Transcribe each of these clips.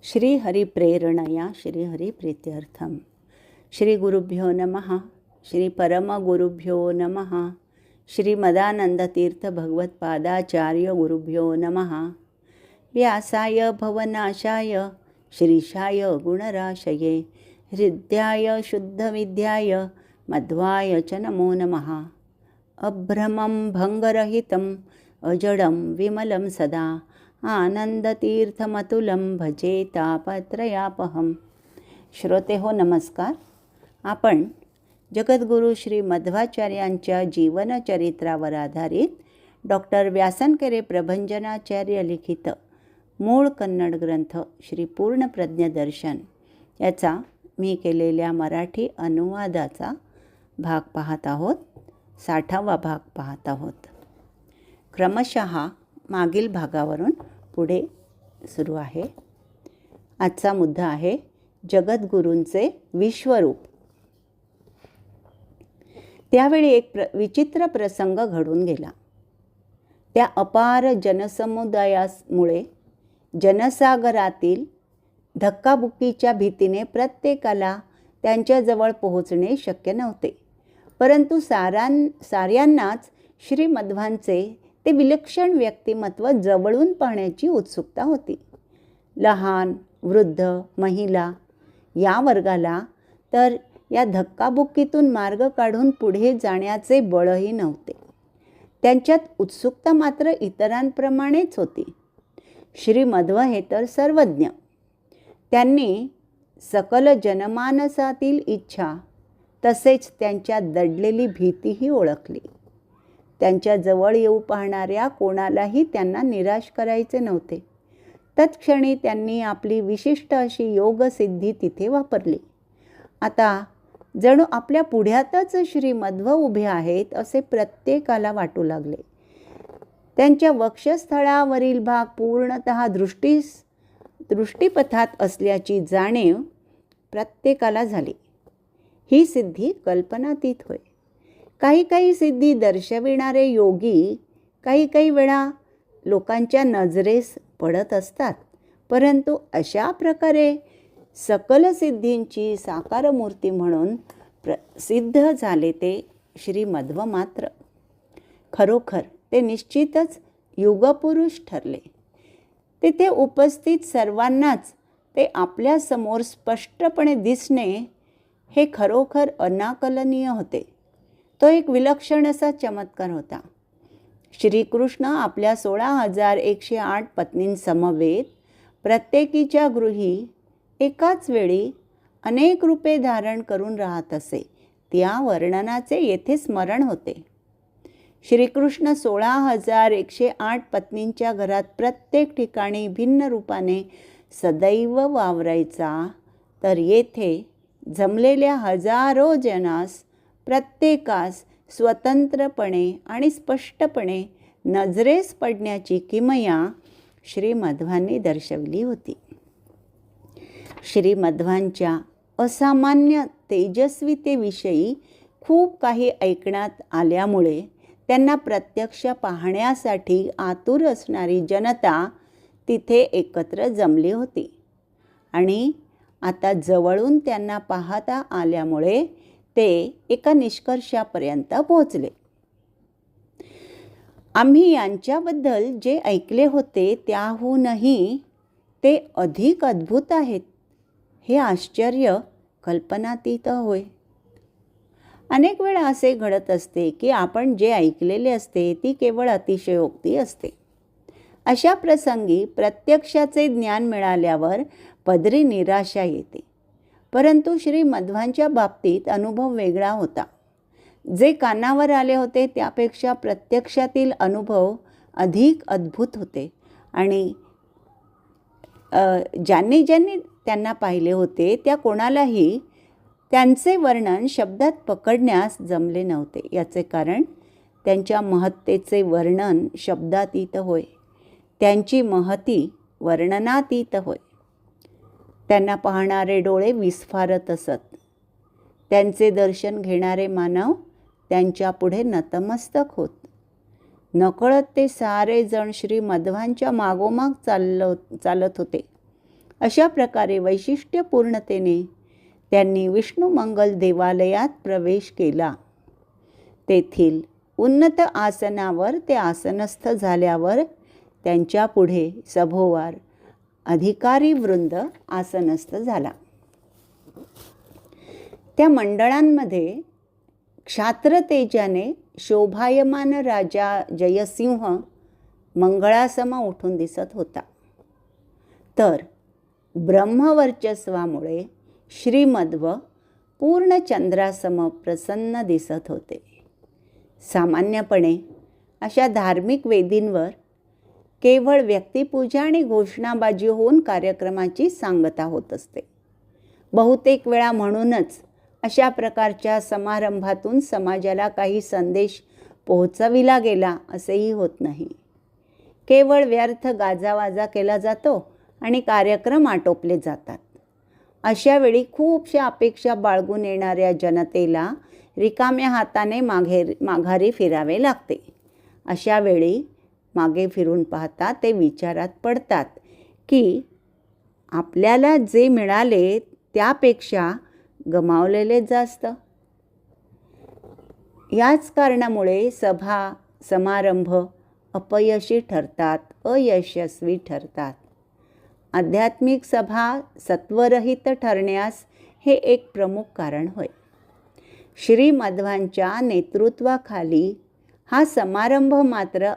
श्रीहरिप्रेरणया श्रीहरिप्रीत्यर्थं श्रीगुरुभ्यो नमः। श्रीपरमगुरुभ्यो नमः। श्रीमदानन्दतीर्थभगवत्पादाचार्य गुरुभ्यो नमः। व्यासाय भवनाशाय श्रीशाय गुणराशये हृद्याय शुद्धविद्याय मध्वाय च नमो नमः। अभ्रमं भङ्गरहितं अजडं विमलं सदा आनंदतीर्थमतुलं भजे तापत्रयापहं। श्रोते हो नमस्कार। आपण जगद्गुरू श्री मध्वाचार्यांच्या जीवनचरित्रावर आधारित डॉक्टर व्यासनकेरे प्रभंजनाचार्य लिखित मूळ कन्नड ग्रंथ श्री पूर्ण प्रज्ञदर्शन याचा मी केलेल्या मराठी अनुवादाचा भाग पाहत आहोत। 60वा भाग पाहत आहोत। क्रमशः मागील भागावरून पुढे सुरू आहे। आजचा मुद्दा आहे जगद्गुरूंचे विश्वरूप। त्यावेळी एक विचित्र प्रसंग घडून गेला। त्या अपार जनसमुदायामुळे जनसागरातील धक्काबुक्कीच्या भीतीने प्रत्येकाला त्यांच्याजवळ पोहोचणे शक्य नव्हते। परंतु साऱ्यांनाच श्री मध्वांचे ते विलक्षण व्यक्तिमत्व जवळून पाहण्याची उत्सुकता होती। लहान, वृद्ध, महिला या वर्गाला तर या धक्काबुक्कीतून मार्ग काढून पुढे जाण्याचे बळही नव्हते। त्यांच्यात उत्सुकता मात्र इतरांप्रमाणेच होती। श्री मध्व हे तर सर्वज्ञ। त्यांनी सकल जनमानसातील इच्छा तसेच त्यांच्यात दडलेली भीतीही ओळखली। त्यांच्या जवळ येऊ पाहणाऱ्या कोणालाही त्यांना निराश करायचे नव्हते। तत्क्षणी त्यांनी आपली विशिष्ट अशी योगसिद्धी तिथे वापरली। आता जणू आपल्या पुढ्यातच श्री मध्व उभे आहेत असे प्रत्येकाला वाटू लागले। त्यांच्या वक्षस्थळावरील भाग पूर्णतः दृष्टीपथात असल्याची जाणीव प्रत्येकाला झाली। ही सिद्धी कल्पनातीत होय। काही सिद्धी दर्शविणारे योगी काही वेळा लोकांच्या नजरेस पडत असतात, परंतु अशा प्रकारे सकल सिद्धींची साकार मूर्ती म्हणून प्रसिद्ध झाले ते श्री मध्व मात्र। खरोखर ते निश्चितच युगपुरुष ठरले। तेथे उपस्थित सर्वांनाच ते आपल्या समोर स्पष्टपणे दिसणे हे खरोखर अनाकलनीय होते। तो एक विलक्षण असा चमत्कार होता। श्रीकृष्ण आपल्या 16,108 पत्नींसमवेत प्रत्येकीच्या गृही एकाच वेळी अनेक रूपे धारण करून राहत असे, त्या वर्णनाचे येथे स्मरण होते। श्रीकृष्ण 16,108 पत्नींच्या घरात प्रत्येक ठिकाणी भिन्न रूपाने सदैव वावरायचा, तर येथे जमलेल्या हजारो जनास प्रत्येकास स्वतंत्रपणे आणि स्पष्टपणे नजरेस पडण्याची किमया श्री मध्वांनी दर्शवली होती। श्री मध्वांच्या असामान्य तेजस्वितेविषयी खूप काही ऐकण्यात आल्यामुळे त्यांना प्रत्यक्ष पाहण्यासाठी आतुर असणारी जनता तिथे एकत्र जमली होती आणि आता जवळून त्यांना पाहता आल्यामुळे ते एका निष्कर्षापर्यंत पोहोचले। आम्ही यांच्याबद्दल जे ऐकले होते त्याहूनही ते अधिक अद्भुत आहेत। हे आश्चर्य कल्पनातीत होय। अनेक वेळा असे घडत असते की आपण जे ऐकलेले असते ती केवळ अतिशयोक्ती असते। अशा प्रसंगी प्रत्यक्षाचे ज्ञान मिळाल्यावर पदरी निराशा येते। परंतु श्री मध्वांच्या बाबतीत अनुभव वेगळा होता। जे कानावर आले होते त्यापेक्षा प्रत्यक्षातील अनुभव अधिक अद्भुत होते आणि ज्यांनी त्यांना पाहिले होते त्या कोणालाही त्यांचे वर्णन शब्दात पकडण्यास जमले नव्हते। याचे कारण त्यांच्या महत्तेचे वर्णन शब्दातीत होय। त्यांची महती वर्णनातीत होय। त्यांना पाहणारे डोळे विस्फारत असत। त्यांचे दर्शन घेणारे मानव त्यांच्या पुढे नतमस्तक होत। नकळत ते सारे जण श्री मध्वांच्या मागोमाग चालत होते। अशा प्रकारे वैशिष्ट्यपूर्णतेने त्यांनी विष्णुमंगल देवालयात प्रवेश केला. तेथील उन्नत आसनावर ते आसनस्थ झाल्यावर त्यांच्या पुढे सभोवार अधिकारी वृंद आसनस्थ झाला. त्या मंडळांमध्ये क्षात्रतेजाने शोभायमान राजा जयसिंह मंगळासम उठून दिसत होता. तर ब्रह्मवर्चस्वामुळे श्रीमध्व पूर्ण चंद्रासम प्रसन्न दिसत होते. सामान्यपणे अशा धार्मिक वेदींवर केवळ व्यक्तिपूजा आणि घोषणाबाजी होऊन कार्यक्रमाची सांगता होत असते. बहुतेक वेळा म्हणूनच अशा प्रकारच्या समारंभातून समाजाला काही संदेश पोहोचविला गेला असेही होत नाही. केवळ व्यर्थ गाजावाजा केला जातो आणि कार्यक्रम आटोपले जातात. अशा वेळी खूपशा अपेक्षा बाळगून येणाऱ्या जनतेला रिकाम्या हाताने माघारी फिरावे लागते. अशा वेळी मागे फिरून पाहता ते विचारात पडतात की आपल्याला जे मिळाले त्यापेक्षा गमावलेले जास्त. याच कारणामुळे सभा समारंभ अपयशी ठरतात, अयशस्वी ठरतात. आध्यात्मिक सभा सत्वरहित ठरण्यास हे एक प्रमुख कारण होय. श्रीमध्वांच्या नेतृत्वाखाली हा समारंभ मात्र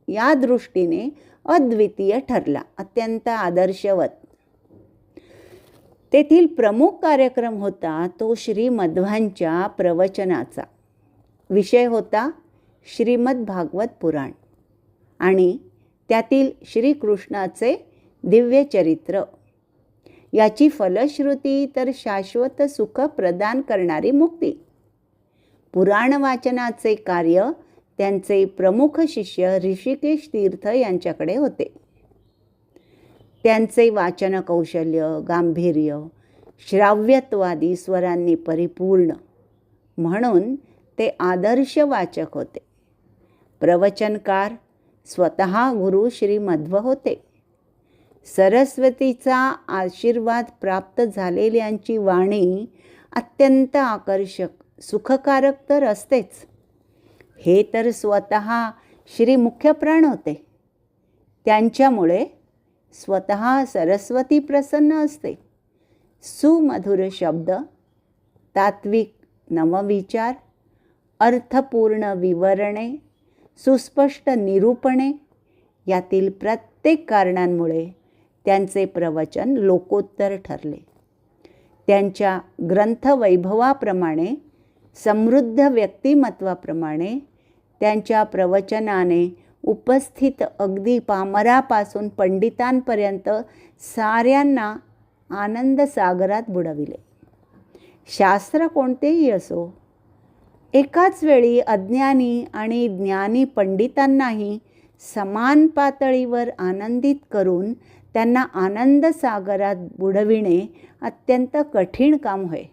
या दृष्टीने अद्वितीय ठरला, अत्यंत आदर्शवत. तेथील प्रमुख कार्यक्रम होता तो श्रीमध्वांच्या प्रवचनाचा. विषय होता श्रीमद भागवत पुराण आणि त्यातील श्रीकृष्णाचे दिव्य चरित्र. याची फलश्रुती तर शाश्वत सुख प्रदान करणारी मुक्ती. पुराण वाचनाचे कार्य त्यांचे प्रमुख शिष्य ऋषिकेश तीर्थ यांच्याकडे होते. त्यांचे वाचन कौशल्य, गांभीर्य, श्राव्यत्वादी स्वरांनी परिपूर्ण, म्हणून ते आदर्श वाचक होते. प्रवचनकार स्वतः गुरु श्रीमध्व होते. सरस्वतीचा आशीर्वाद प्राप्त झालेल्यांची वाणी अत्यंत आकर्षक, सुखकारक तर असतेच. हे तर स्वतः श्री मुख्यप्राण होते. त्यांच्यामुळे स्वतः सरस्वती प्रसन्न असते. सुमधुर शब्द, तात्विक नवविचार, अर्थपूर्ण विवरणे, सुस्पष्ट निरूपणे यातील प्रत्येक कारणांमुळे त्यांचे प्रवचन लोकोत्तर ठरले. त्यांच्या ग्रंथवैभवाप्रमाणे, समृद्ध व्यक्तिमत्वाप्रमाणे त्यांच्या प्रवचनाने उपस्थित अगदी पामरापासून पंडितांपर्यंत साऱ्यांना आनंदसागरात बुडविले. शास्त्र कोणतेही असो, एकाच वेळी अज्ञानी आणि ज्ञानी पंडितांनाही समान पातळीवर आनंदित करून त्यांना आनंदसागरात बुडविणे अत्यंत कठीण काम होय.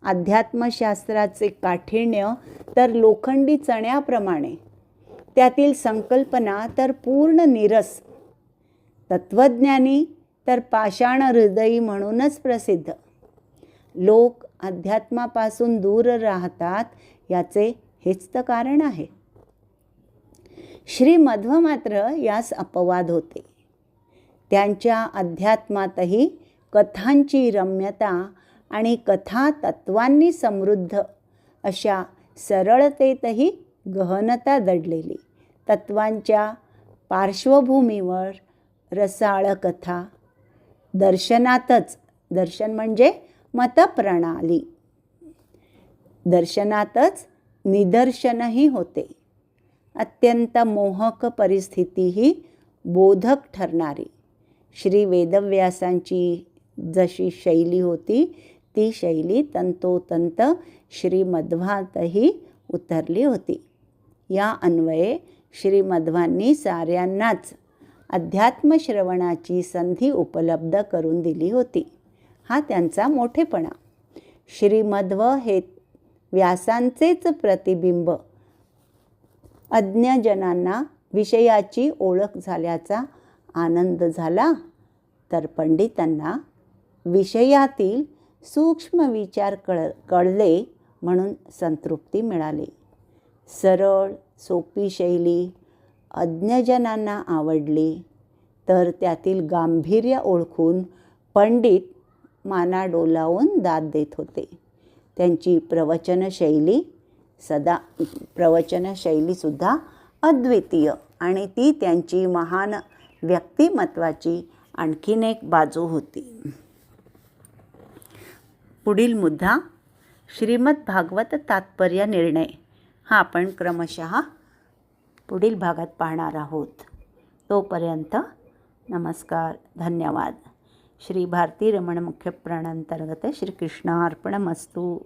अध्यात्मशास्त्राचे काठिण्य तर लोखंडी चण्याप्रमाणे, त्यातील संकल्पना तर पूर्ण नीरस, तत्त्वज्ञानी तर पाषाण हृदयी म्हणूनच प्रसिद्ध. लोक अध्यात्मापासून दूर राहतात याचे हेच तर कारण आहे. श्रीमध्व मात्र यास अपवाद होते. त्यांच्या अध्यात्मातही कथांची रम्यता आणि कथा तत्वांनी समृद्ध अशा सरळतेतही गहनता दडलेली. तत्वांच्या पार्श्वभूमीवर रसाळ कथा, दर्शनातच, दर्शन म्हणजे मतप्रणाली, दर्शनातच निदर्शनही होते. अत्यंत मोहक परिस्थितीही बोधक ठरणारी. श्री वेदव्यासांची जशी शैली होती ती शैली तंतोतंत श्रीमध्वातही उतरली होती. या अन्वये श्रीमध्वांनी साऱ्यांनाच अध्यात्मश्रवणाची संधी उपलब्ध करून दिली होती. हा त्यांचा मोठेपणा. श्रीमध्व हे व्यासांचेच प्रतिबिंब. अज्ञजनांना विषयाची ओळख झाल्याचा आनंद झाला तर पंडितांना विषयातील सूक्ष्म विचार कळले म्हणून संतृप्ती मिळाली. सरळ सोपी शैली अज्ञजनांना आवडली, तर त्यातील गांभीर्य ओळखून पंडित माना डोलावून दाद देत होते. त्यांची प्रवचनशैलीसुद्धा अद्वितीय आणि ती त्यांची महान व्यक्तिमत्वाची आणखीन एक बाजू होती. पुढील मुद्दा श्रीमद भागवत तात्पर्य निर्णय हा आपण क्रमशः पुढील भागात पाहणार आहोत. तोपर्यंत नमस्कार, धन्यवाद. श्री भारती रमण मुख्य प्राणांतर्गत श्रीकृष्णार्पणमस्तु.